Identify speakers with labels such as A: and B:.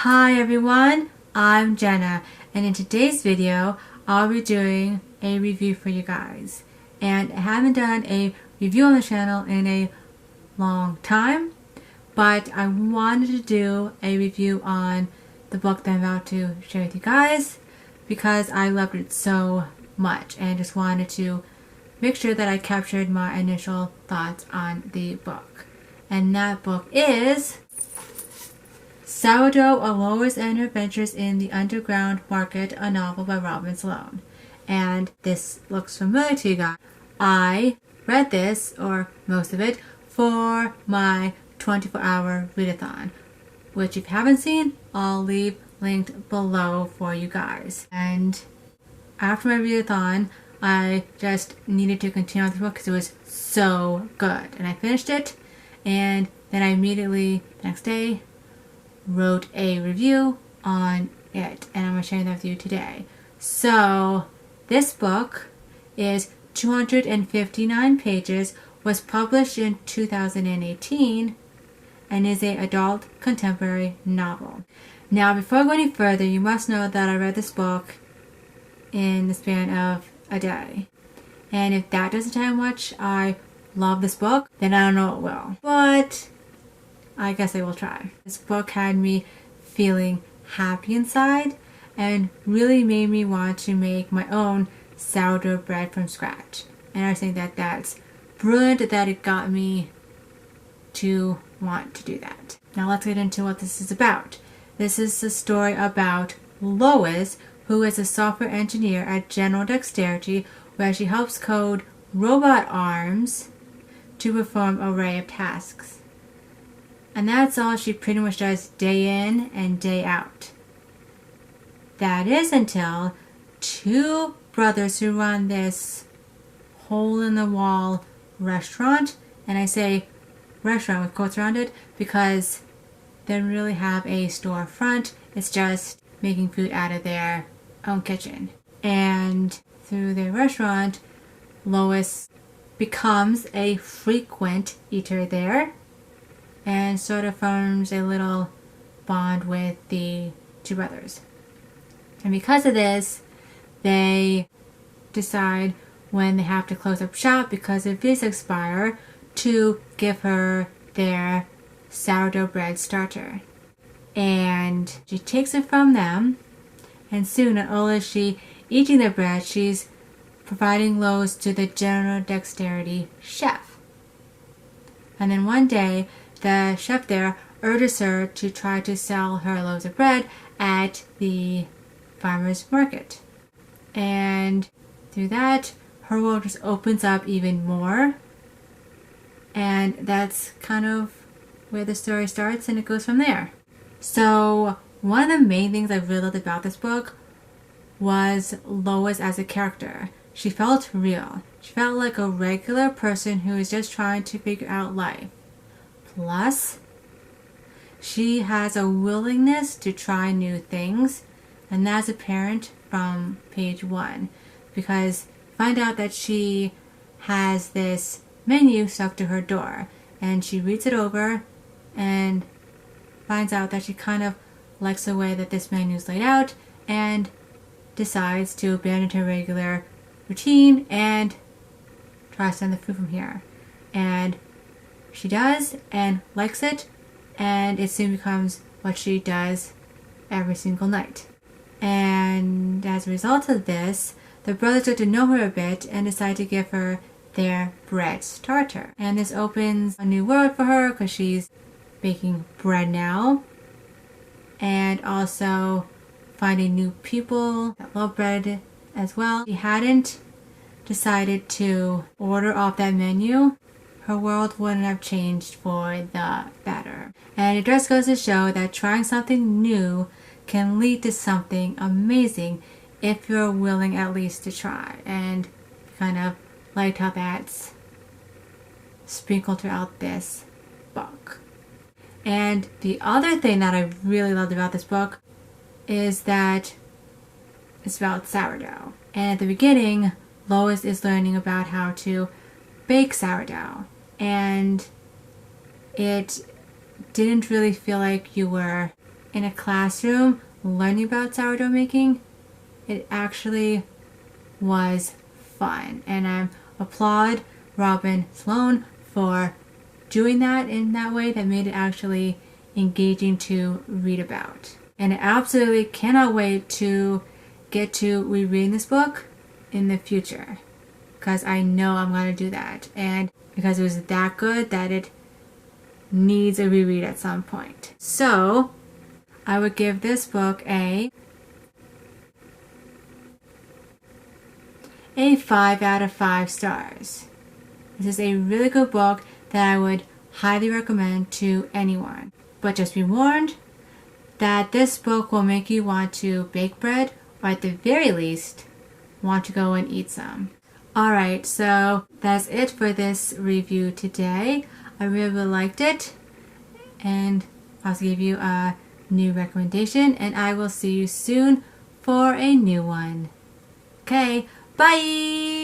A: Hi everyone, I'm Jenna, and in today's video I'll be doing a review for you guys. And I haven't done a review on the channel in a long time, but I wanted to do a review on the book that I'm about to share with you guys because I loved it so much and just wanted to make sure that I captured my initial thoughts on the book. And that book is Sourdough: A Lois and Her Adventures in the Underground Market, a novel by Robin Sloan. And this looks familiar to you guys. I read this, or most of it, for my 24-hour readathon, which if you haven't seen, I'll leave linked below for you guys. And after my readathon, I just needed to continue on the book because it was so good. And I finished it, and then I immediately, the next day, wrote a review on it, and I'm going to share that with you today. So this book is 259 pages, was published in 2018, and is an adult contemporary novel. Now before I go any further, you must know that I read this book in the span of a day, and if that doesn't tell you how much I love this book, then I don't know what will. But I guess I will try. This book had me feeling happy inside and really made me want to make my own sourdough bread from scratch. And I think that that's brilliant that it got me to want to do that. Now let's get into what this is about. This is a story about Lois, who is a software engineer at General Dexterity, where she helps code robot arms to perform an array of tasks. And that's all she pretty much does day in and day out. That is until two brothers who run this hole-in-the-wall restaurant, and I say restaurant with quotes around it because they don't really have a storefront. It's just making food out of their own kitchen. And through their restaurant, Lois becomes a frequent eater there and sort of forms a little bond with the two brothers. And because of this, they decide when they have to close up shop because their visas expire to give her their sourdough bread starter. And she takes it from them, and soon, not only is she eating their bread, she's providing loaves to the General Dexterity chef. And then one day, the chef there urges her to try to sell her loaves of bread at the farmer's market. And through that, her world just opens up even more. And that's kind of where the story starts, and it goes from there. So one of the main things I really loved about this book was Lois as a character. She felt real. She felt like a regular person who is just trying to figure out life. Plus, she has a willingness to try new things, and that's apparent from page 1, because find out that she has this menu stuck to her door, and she reads it over and finds out that she kind of likes the way that this menu is laid out and decides to abandon her regular routine and try to send the food from here. And she does and likes it, and it soon becomes what she does every single night. And as a result of this, the brothers get to know her a bit and decide to give her their bread starter. And this opens a new world for her because she's baking bread now, and also finding new people that love bread as well. She hadn't decided to order off that menu, her world wouldn't have changed for the better. And it just goes to show that trying something new can lead to something amazing if you're willing at least to try. And kind of liked how that's sprinkled throughout this book. And the other thing that I really loved about this book is that it's about sourdough. And at the beginning, Lois is learning about how to bake sourdough. And it didn't really feel like you were in a classroom learning about sourdough making, it actually was fun. And I applaud Robin Sloan for doing that in that way that made it actually engaging to read about. And I absolutely cannot wait to get to rereading this book in the future, because I know I'm going to do that, and because it was that good that it needs a reread at some point. So I would give this book a 5 out of 5 stars. This is a really good book that I would highly recommend to anyone. But just be warned that this book will make you want to bake bread, or at the very least, want to go and eat some. Alright, so that's it for this review today. I really liked it, and I'll give you a new recommendation, and I will see you soon for a new one. Okay, bye!